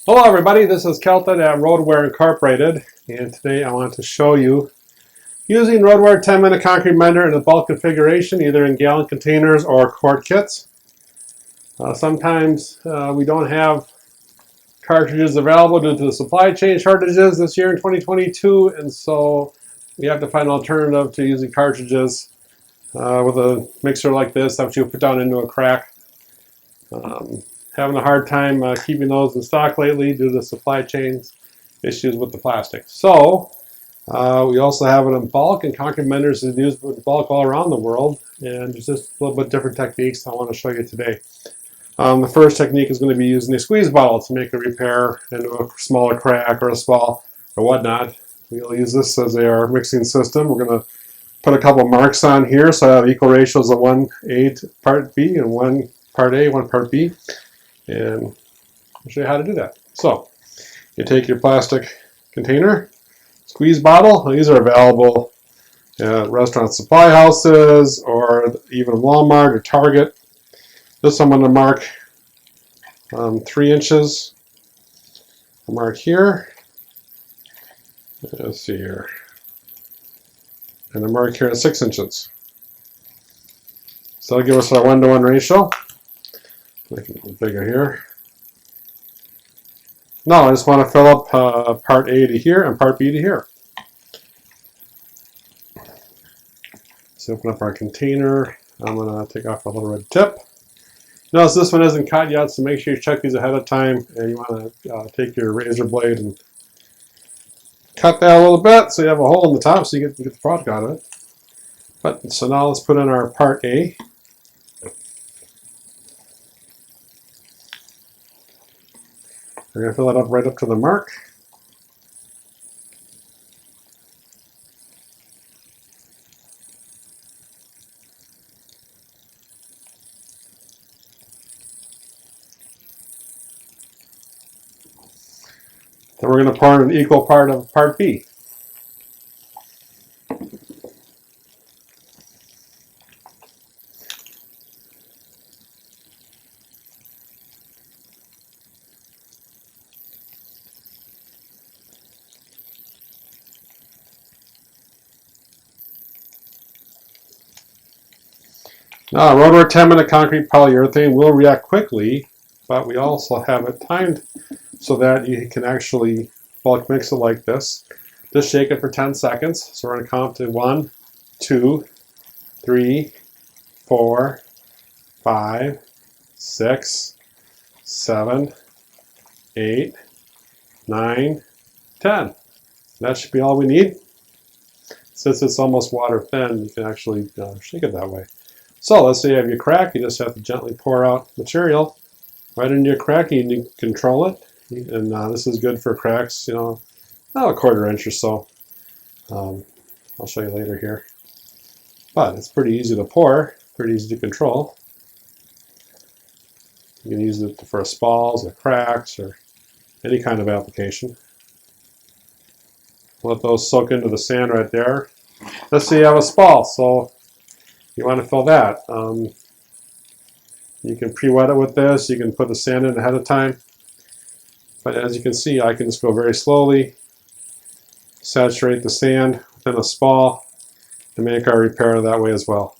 Hello everybody, this is Kelton at Roadware Incorporated, and today I want to show you using Roadware 10-minute concrete mender in a bulk configuration, either in gallon containers or quart kits. Sometimes we don't have cartridges available due to the supply chain shortages this year in 2022, and so we have to find an alternative to using cartridges with a mixer like this that you put down into a crack. Having a hard time keeping those in stock lately due to supply chains issues with the plastic. So we also have it in bulk, and concrete menders is used in bulk all around the world, and there's just a little bit different techniques I want to show you today. The first technique is going to be using a squeeze bottle to make a repair into a smaller crack or a spall or whatnot. We'll use this as our mixing system. We're going to put a couple marks on here so I have equal ratios of 1A to part B and 1 part A, 1 part B. And I'll show you how to do that. So you take your plastic container, squeeze bottle. These are available at restaurant supply houses or even Walmart or Target. This I'm going to mark 3 inches. I'll mark here. Let's see here. And I mark here at 6 inches. So that'll give us our 1-to-1 ratio. Make it a little bigger here. Now I just want to fill up part A to here and part B to here. So open up our container. I'm going to take off a little red tip. Notice this one isn't cut yet, so make sure you check these ahead of time. And you want to take your razor blade and cut that a little bit so you have a hole in the top so you get the product out of it. But so now let's put in our part A. We're going to fill it up right up to the mark. Then we're going to pour in an equal part of part B. Now, Roadware 10-minute concrete polyurethane will react quickly, but we also have it timed so that you can actually bulk mix it like this. Just shake it for 10 seconds. So we're going to count to 1, 2, 3, 4, 5, 6, 7, 8, 9, 10. That should be all we need. Since it's almost water thin, you can actually shake it that way. So let's say you have your crack, you just have to gently pour out material right into your crack, and you can control it. And this is good for cracks, you know, about a 1/4 inch or so. I'll show you later here. But it's pretty easy to pour, pretty easy to control. You can use it for spalls or cracks or any kind of application. Let those soak into the sand right there. Let's say you have a spall, so you want to fill that. You can pre-wet it with this. You can put the sand in ahead of time. But as you can see, I can just go very slowly, saturate the sand within a spall, and make our repair that way as well.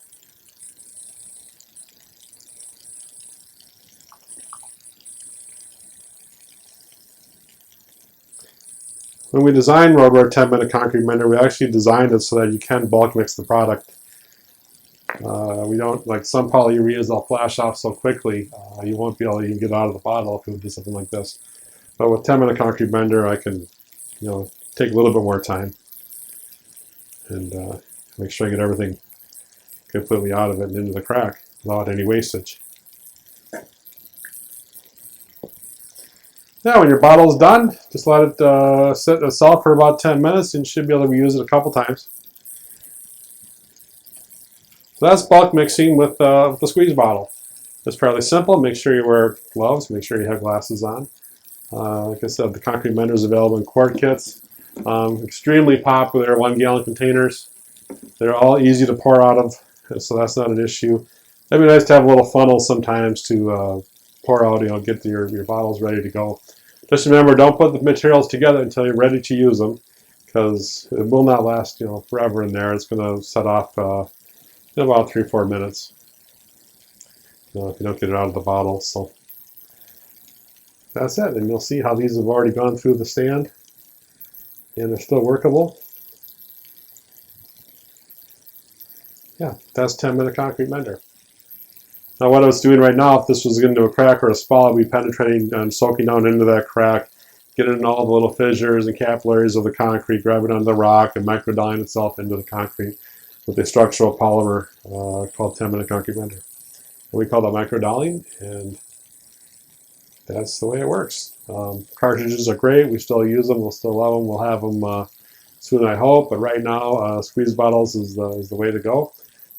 When we designed Roadware 10-minute concrete mender, we actually designed it so that you can bulk mix the product. We don't, like some polyureas, they'll flash off so quickly, you won't be able to even get out of the bottle if we do something like this. But with 10-minute concrete mender, I can, you know, take a little bit more time and make sure I get everything completely out of it and into the crack without any wastage. Now, when your bottle's done, just let it sit itself for about 10 minutes, and you should be able to reuse it a couple times. So that's bulk mixing with the squeeze bottle. It's fairly simple. Make sure you wear gloves. Make sure you have glasses on. Like I said, the concrete mender is available in quart kits. Extremely popular 1-gallon containers. They're all easy to pour out of, so that's not an issue. It'd be nice to have a little funnel sometimes to pour out, you know, get your bottles ready to go. Just remember, don't put the materials together until you're ready to use them, because it will not last, forever in there. It's going to set off in about 3-4 minutes. If you don't get it out of the bottle. So that's it, and you'll see how these have already gone through the stand, and they're still workable. Yeah, that's 10-minute concrete mender. Now what I was doing right now, if this was into a crack or a spall, I'd be penetrating and soaking down into that crack, getting in all the little fissures and capillaries of the concrete, grabbing onto the rock and microdilling itself into the concrete with a structural polymer called 10-minute concrete mender. And we call that microdilling, and that's the way it works. Cartridges are great. We still use them. We'll still love them. We'll have them soon, I hope. But right now, squeeze bottles is the way to go.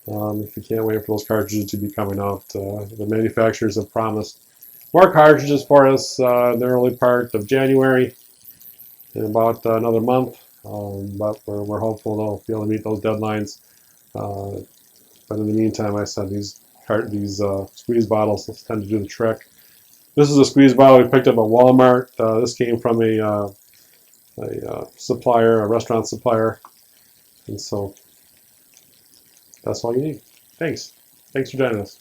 If you can't wait for those cartridges to be coming out, the manufacturers have promised more cartridges for us in the early part of January, in about another month. But we're hopeful they'll be able to meet those deadlines. But in the meantime, I said these squeeze bottles tend to do the trick. This is a squeeze bottle we picked up at Walmart. This came from a supplier, a restaurant supplier, and so that's all you need. Thanks for joining us.